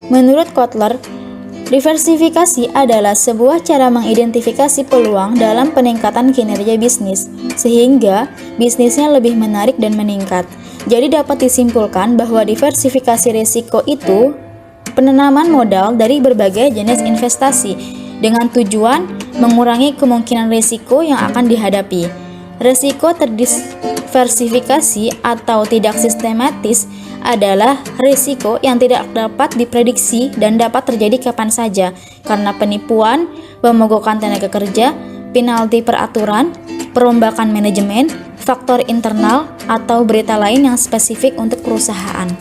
Menurut Kotler, diversifikasi adalah sebuah cara mengidentifikasi peluang dalam peningkatan kinerja bisnis, sehingga bisnisnya lebih menarik dan meningkat. Jadi dapat disimpulkan bahwa diversifikasi risiko itu penanaman modal dari berbagai jenis investasi dengan tujuan mengurangi kemungkinan risiko yang akan dihadapi. Risiko terdiversifikasi atau tidak sistematis adalah risiko yang tidak dapat diprediksi dan dapat terjadi kapan saja karena penipuan, pemogokan tenaga kerja, penalti peraturan, perombakan manajemen, faktor internal, atau berita lain yang spesifik untuk perusahaan.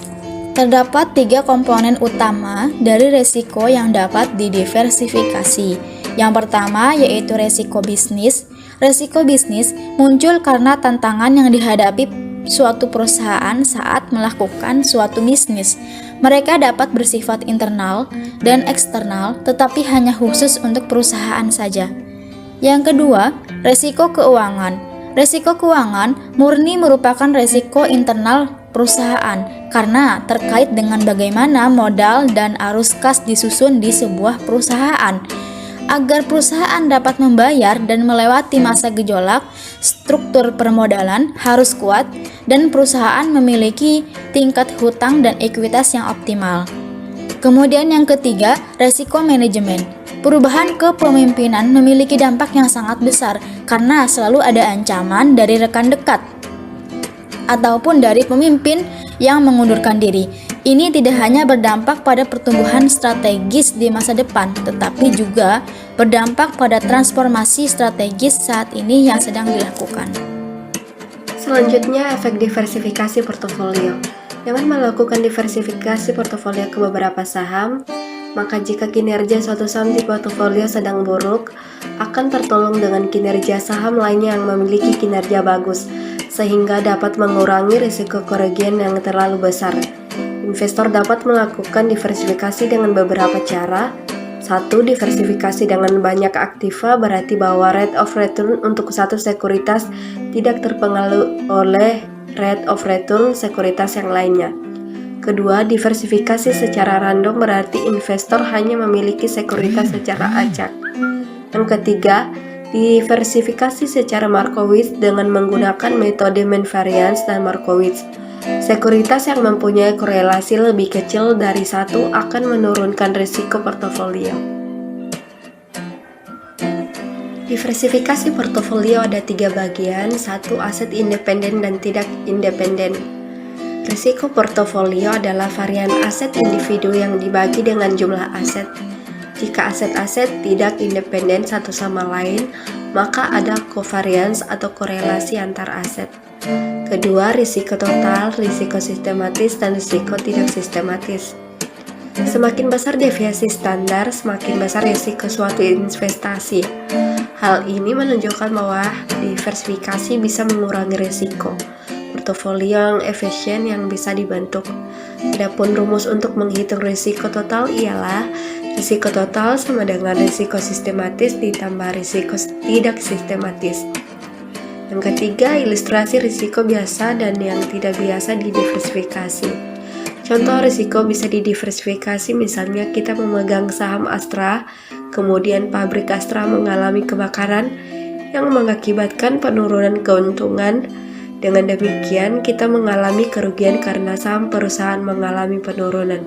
Terdapat 3 komponen utama dari risiko yang dapat didiversifikasi. Yang pertama yaitu risiko bisnis. Risiko bisnis muncul karena tantangan yang dihadapi suatu perusahaan saat melakukan suatu bisnis. Mereka dapat bersifat internal dan eksternal, tetapi hanya khusus untuk perusahaan saja. Yang kedua, risiko keuangan. Risiko keuangan murni merupakan risiko internal perusahaan karena terkait dengan bagaimana modal dan arus kas disusun di sebuah perusahaan. Agar perusahaan dapat membayar dan melewati masa gejolak, struktur permodalan harus kuat dan perusahaan memiliki tingkat hutang dan ekuitas yang optimal. Kemudian yang ketiga, resiko manajemen. Perubahan kepemimpinan memiliki dampak yang sangat besar karena selalu ada ancaman dari rekan dekat ataupun dari pemimpin yang mengundurkan diri. Ini tidak hanya berdampak pada pertumbuhan strategis di masa depan, tetapi juga berdampak pada transformasi strategis saat ini yang sedang dilakukan. Selanjutnya, efek diversifikasi portofolio. Dengan melakukan diversifikasi portofolio ke beberapa saham, maka jika kinerja suatu saham di portofolio sedang buruk, akan tertolong dengan kinerja saham lainnya yang memiliki kinerja bagus, sehingga dapat mengurangi risiko kerugian yang terlalu besar. Investor dapat melakukan diversifikasi dengan beberapa cara. 1. Diversifikasi dengan banyak aktiva berarti bahwa rate of return untuk satu sekuritas tidak terpengaruh oleh rate of return sekuritas yang lainnya. Kedua, diversifikasi secara random berarti investor hanya memiliki sekuritas secara acak. Yang ketiga, diversifikasi secara Markowitz dengan menggunakan metode mean variance dan Markowitz. Sekuritas yang mempunyai korelasi lebih kecil dari 1 akan menurunkan risiko portofolio. Diversifikasi portofolio ada 3 bagian, 1 aset independen dan tidak independen. Risiko portofolio adalah varian aset individu yang dibagi dengan jumlah aset. Jika aset-aset tidak independen satu sama lain, maka ada covariance atau korelasi antar aset. Kedua, risiko total, risiko sistematis, dan risiko tidak sistematis. Semakin besar deviasi standar, semakin besar risiko suatu investasi. Hal ini menunjukkan bahwa diversifikasi bisa mengurangi risiko. Portofolio yang efisien yang bisa dibentuk. Adapun rumus untuk menghitung risiko total ialah risiko total sama dengan risiko sistematis ditambah risiko tidak sistematis. Yang ketiga, ilustrasi risiko biasa dan yang tidak biasa didiversifikasi. Contoh risiko bisa didiversifikasi, misalnya kita memegang saham Astra, kemudian pabrik Astra mengalami kebakaran yang mengakibatkan penurunan keuntungan. Dengan demikian, kita mengalami kerugian karena saham perusahaan mengalami penurunan.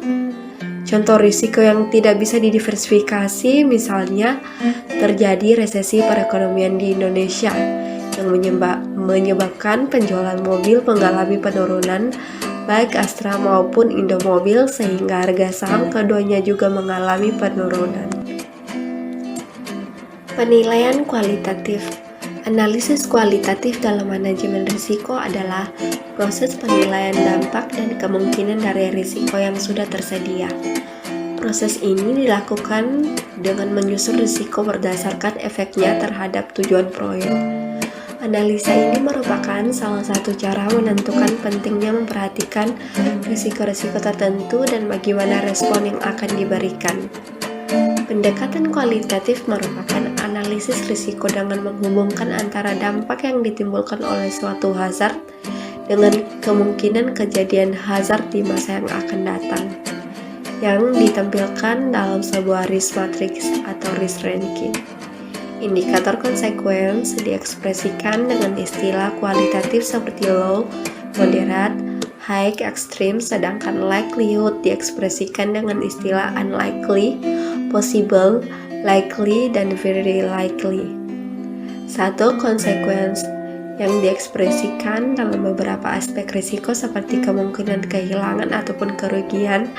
Contoh risiko yang tidak bisa didiversifikasi, misalnya terjadi resesi perekonomian di Indonesia yang menyebabkan penjualan mobil mengalami penurunan baik Astra maupun Indomobil sehingga harga saham keduanya juga mengalami penurunan. Penilaian kualitatif. Analisis kualitatif dalam manajemen risiko adalah proses penilaian dampak dan kemungkinan dari risiko yang sudah tersedia. Proses ini dilakukan dengan menyusun risiko berdasarkan efeknya terhadap tujuan proyek. Analisa ini merupakan salah satu cara menentukan pentingnya memperhatikan risiko-risiko tertentu dan bagaimana respon yang akan diberikan. Pendekatan kualitatif merupakan analisis risiko dengan menghubungkan antara dampak yang ditimbulkan oleh suatu hazard dengan kemungkinan kejadian hazard di masa yang akan datang. yang ditampilkan dalam sebuah risk matrix atau risk ranking. Indikator consequence diekspresikan dengan istilah kualitatif seperti low, moderate, high, extreme, sedangkan likelihood diekspresikan dengan istilah unlikely, possible, likely, dan very likely. Satu consequence yang diekspresikan dalam beberapa aspek risiko seperti kemungkinan kehilangan ataupun kerugian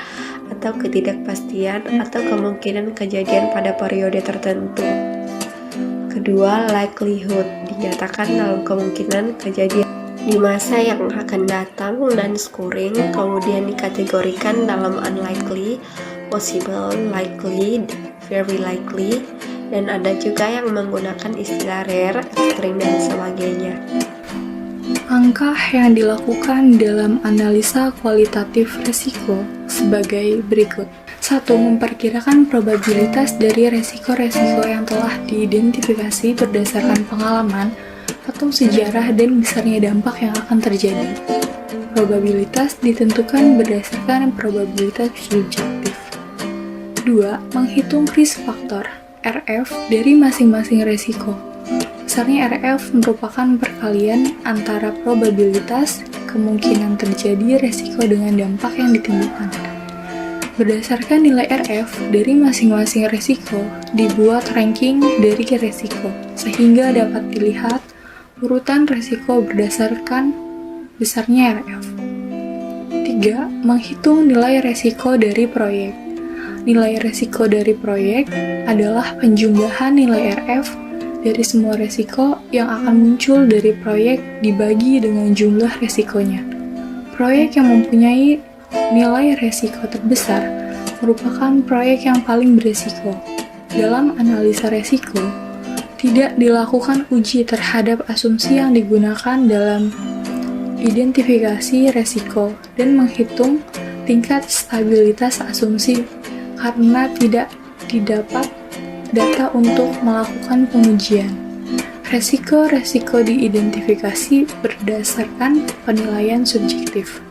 atau ketidakpastian atau kemungkinan kejadian pada periode tertentu. Kedua, likelihood dinyatakan dalam kemungkinan kejadian di masa yang akan datang dan scoring kemudian dikategorikan dalam unlikely, possible, likely, very likely, dan ada juga yang menggunakan istilah rare, extreme, dan sebagainya. Langkah yang dilakukan dalam analisa kualitatif risiko sebagai berikut. 1. Memperkirakan probabilitas dari resiko-resiko yang telah diidentifikasi berdasarkan pengalaman atau sejarah dan besarnya dampak yang akan terjadi. Probabilitas ditentukan berdasarkan probabilitas subjektif. 2. Menghitung risk factor (RF) dari masing-masing resiko. Besarnya RF merupakan perkalian antara probabilitas kemungkinan terjadi resiko dengan dampak yang ditimbulkan. Berdasarkan nilai RF dari masing-masing resiko, dibuat ranking dari resiko, sehingga dapat dilihat urutan resiko berdasarkan besarnya RF. 3. Menghitung nilai resiko dari proyek. Nilai resiko dari proyek adalah penjumlahan nilai RF dari semua resiko yang akan muncul dari proyek dibagi dengan jumlah resikonya. Proyek yang mempunyai nilai resiko terbesar merupakan proyek yang paling beresiko. Dalam analisa resiko, tidak dilakukan uji terhadap asumsi yang digunakan dalam identifikasi resiko dan menghitung tingkat stabilitas asumsi karena tidak didapat data untuk melakukan pengujian. Resiko-resiko diidentifikasi berdasarkan penilaian subjektif.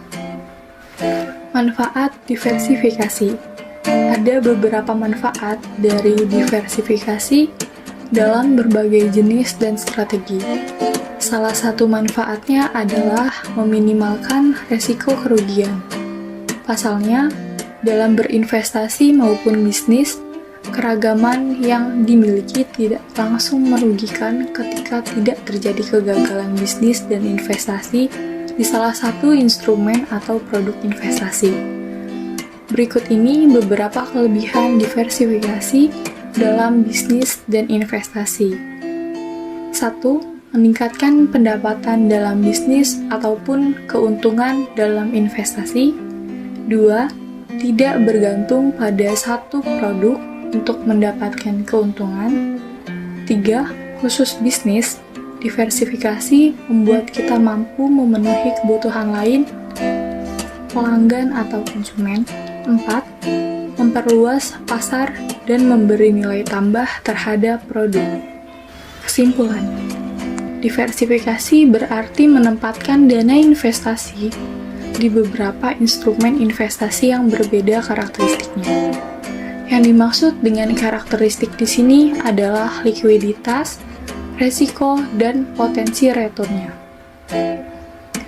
Manfaat diversifikasi. Ada beberapa manfaat dari diversifikasi dalam berbagai jenis dan strategi. Salah satu manfaatnya adalah meminimalkan resiko kerugian. Pasalnya, dalam berinvestasi maupun bisnis, keragaman yang dimiliki tidak langsung merugikan ketika tidak terjadi kegagalan bisnis dan investasi di salah satu instrumen atau produk investasi. Berikut ini beberapa kelebihan diversifikasi dalam bisnis dan investasi. 1. Meningkatkan pendapatan dalam bisnis ataupun keuntungan dalam investasi. 2. Tidak bergantung pada satu produk untuk mendapatkan keuntungan. 3. Khusus bisnis, diversifikasi membuat kita mampu memenuhi kebutuhan lain, pelanggan atau konsumen. 4. Memperluas pasar dan memberi nilai tambah terhadap produk. Kesimpulan, diversifikasi berarti menempatkan dana investasi di beberapa instrumen investasi yang berbeda karakteristiknya. Yang dimaksud dengan karakteristik di sini adalah likuiditas, resiko, dan potensi returnnya.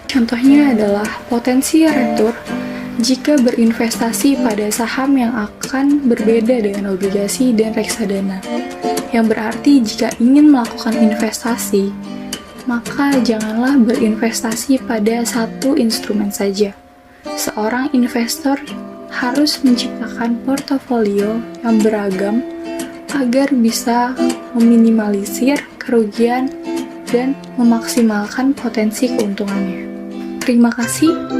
Contohnya adalah potensi return jika berinvestasi pada saham yang akan berbeda dengan obligasi dan reksadana, yang berarti jika ingin melakukan investasi, maka janganlah berinvestasi pada satu instrumen saja. Seorang investor harus menciptakan portofolio yang beragam agar bisa meminimalisir kerugian dan memaksimalkan potensi keuntungannya. Terima kasih.